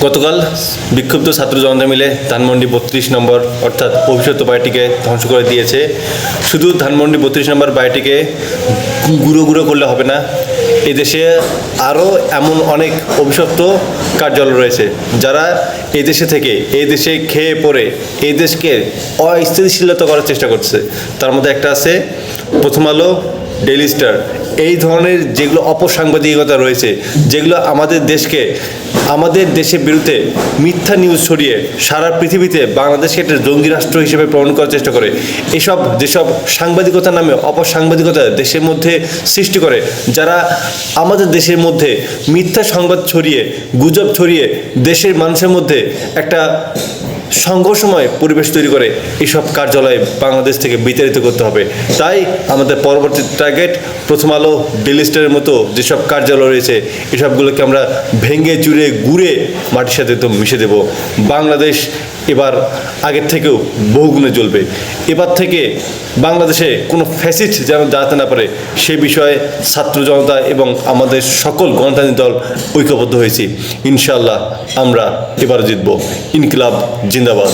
গতকাল বিক্ষুব্ধ ছাত্র জনতা মিলে ধানমন্ডি ৩২ নম্বর অর্থাৎ অভিশপ্ত বাড়িটিকে ধ্বংস করে দিয়েছে। শুধু ধানমন্ডি ৩২ নম্বর বাড়িটিকে গুঁড়ো গুঁড়ো করলে হবে না, এদেশে আরও এমন অনেক অভিশপ্ত কার্যালয় রয়েছে যারা এই দেশে থেকে এই দেশে খেয়ে পড়ে এই দেশকে অস্থিতিশীলতা করার চেষ্টা করছে। তার মধ্যে একটা আছে প্রথম আলো, ডেইলি স্টার। এই ধরনের যেগুলো অপসাংবাদিকতা রয়েছে, যেগুলো আমাদের দেশকে আমাদের দেশের বিরুদ্ধে মিথ্যা নিউজ ছড়িয়ে সারা পৃথিবীতে বাংলাদেশকে একটা জঙ্গি রাষ্ট্র হিসেবে প্রমাণ করার চেষ্টা করে, যেসব সাংবাদিকতার নামে অপসাংবাদিকতা দেশের মধ্যে সৃষ্টি করে, যারা আমাদের দেশের মধ্যে মিথ্যা সংবাদ ছড়িয়ে গুজব ছড়িয়ে দেশের মানুষের মধ্যে একটা সংঘর্ষময় পরিবেশ তৈরি করে, এসব কার্যালয় বাংলাদেশ থেকে বিতাড়িত করতে হবে। তাই আমাদের পরবর্তী টার্গেট প্রথম আলো, ডেইলি স্টারের মতো যেসব কার্যালয় রয়েছে এসবগুলোকে আমরা ভেঙে চুরে গুঁড়ে মাটির সাথে তো মিশে দেব। বাংলাদেশ এবার আগের থেকেও বহুগুণে জ্বলবে। এবার থেকে বাংলাদেশে কোনো ফ্যাসিস্ট যেন দাঁড়াতে না পারে সে বিষয়ে ছাত্র জনতা এবং আমাদের সকল গণতান্ত্রিক দল ঐক্যবদ্ধ হয়েছি। ইনশাআল্লাহ আমরা এবার জিতব। ইনকিলাব জিন্দাবাদ।